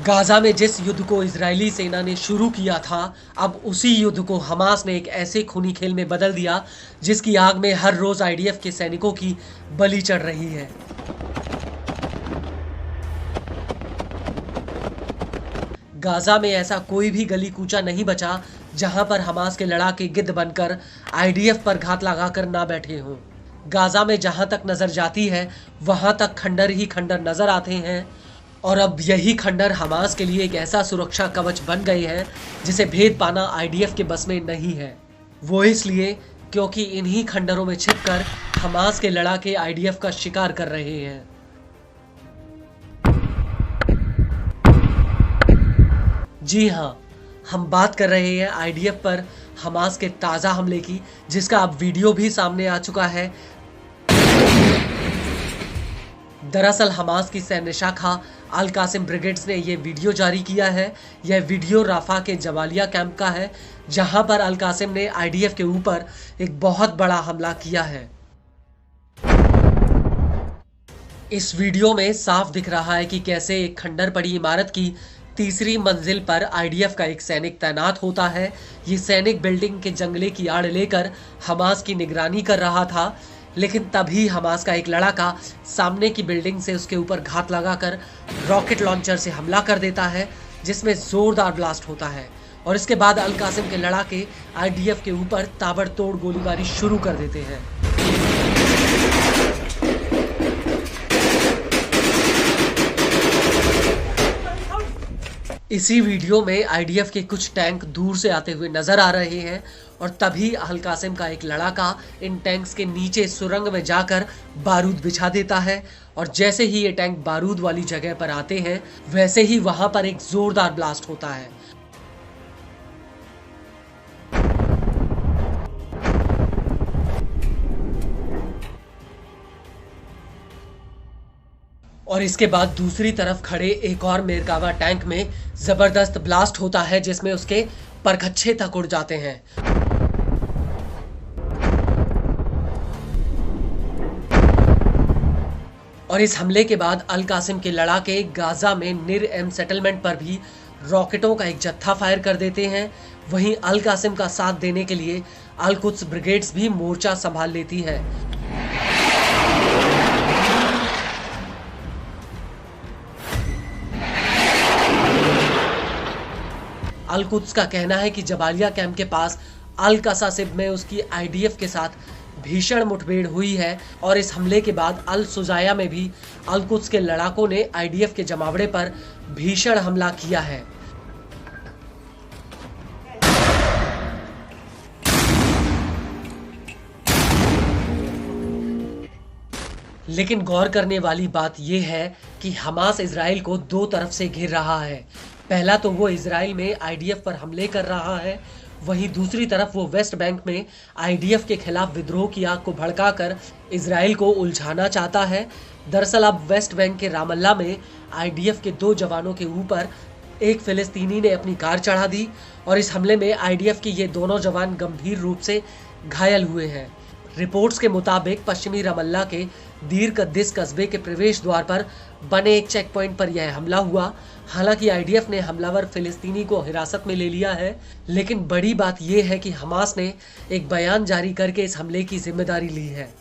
Gaza में जिस युद्ध को इजरायली सेना ने शुरू किया था, अब उसी युद्ध को हमास ने एक ऐसे खूनी खेल में बदल दिया जिसकी आग में हर रोज आईडीएफ के सैनिकों की बलि चढ़ रही है। गाजा में ऐसा कोई भी गली कूचा नहीं बचा जहां पर हमास के लड़ाके गिद्ध बनकर आईडीएफ पर घात लगाकर ना बैठे हों। गाजा में जहां तक नजर जाती है वहां तक खंडर ही खंडर नजर आते हैं और अब यही खंडर हमास के लिए एक ऐसा सुरक्षा कवच बन गए हैं जिसे भेद पाना आईडीएफ के बस में नहीं है। वो इसलिए क्योंकि इन्हीं खंडरों में छिपकर हमास के लड़ाके आईडीएफ का शिकार कर रहे हैं। जी हाँ, हम बात कर रहे हैं आईडीएफ पर हमास के ताज़ा हमले की, जिसका अब वीडियो भी सामने आ चुका है। दरअसल हमास की सैन्य शाखा अल कासिम ब्रिगेड्स ने यह वीडियो जारी किया है। यह वीडियो राफा के जबालिया कैंप का है, जहां पर अल कासिम ने आईडीएफ के ऊपर एक बहुत बड़ा हमला किया है। इस वीडियो में साफ दिख रहा है कि कैसे एक खंडर पड़ी इमारत की तीसरी मंजिल पर आईडीएफ का एक सैनिक तैनात होता है। ये सैनिक बिल्डिंग के जंगले की आड़ लेकर हमास की निगरानी कर रहा था, लेकिन तभी हमास का एक लड़ाका सामने की बिल्डिंग से उसके ऊपर घात लगाकर रॉकेट लॉन्चर से हमला कर देता है, जिसमें जोरदार ब्लास्ट होता है और इसके बाद अल कासिम के लड़ाके आईडीएफ के ऊपर ताबड़तोड़ गोलीबारी शुरू कर देते हैं। इसी वीडियो में आईडीएफ के कुछ टैंक दूर से आते हुए नजर आ रहे हैं और तभी अल कासिम का एक लड़ाका इन टैंक्स के नीचे सुरंग में जाकर बारूद बिछा देता है और जैसे ही ये टैंक बारूद वाली जगह पर आते हैं वैसे ही वहां पर एक जोरदार ब्लास्ट होता है। और इसके बाद दूसरी तरफ खड़े एक और मेरकावा टैंक में जबरदस्त ब्लास्ट होता है, जिसमें उसके परखच्चे तक उड़ जाते हैं। और इस हमले के बाद अल कासिम के लड़ाके गाजा में निर एम सेटलमेंट पर भी रॉकेटों का एक जत्था फायर कर देते हैं। वहीं अल कासिम का साथ देने के लिए अल कुद्स ब्रिगेड्स भी मोर्चा संभाल लेती है। अल कुद्स का कहना है कि जबालिया कैंप के पास अल कसासिब में उसकी आईडीएफ के साथ भीषण मुठभेड़ हुई है और इस हमले के बाद अल सुजाया में भी अल कुद्स के लड़ाकों ने आईडीएफ के जमावड़े पर भीषण हमला किया है। लेकिन गौर करने वाली बात यह है कि हमास इजराइल को दो तरफ से घिर रहा है। पहला तो वो इजराइल में आईडीएफ पर हमले कर रहा है, वहीं दूसरी तरफ वो वेस्ट बैंक में आईडीएफ के खिलाफ विद्रोह की आग को भड़काकर इजराइल को उलझाना चाहता है। दरअसल अब वेस्ट बैंक के रामल्ला में आईडीएफ के 2 जवानों के ऊपर एक फिलिस्तीनी ने अपनी कार चढ़ा दी और इस हमले में आईडीएफ के ये दोनों जवान गंभीर रूप से घायल हुए हैं। रिपोर्ट्स के मुताबिक पश्चिमी रमल्ला के दीर कद्दिस कस्बे के प्रवेश द्वार पर बने एक चेक पॉइंट पर यह हमला हुआ। हालांकि आईडीएफ ने हमलावर फिलिस्तीनी को हिरासत में ले लिया है, लेकिन बड़ी बात यह है कि हमास ने एक बयान जारी करके इस हमले की जिम्मेदारी ली है।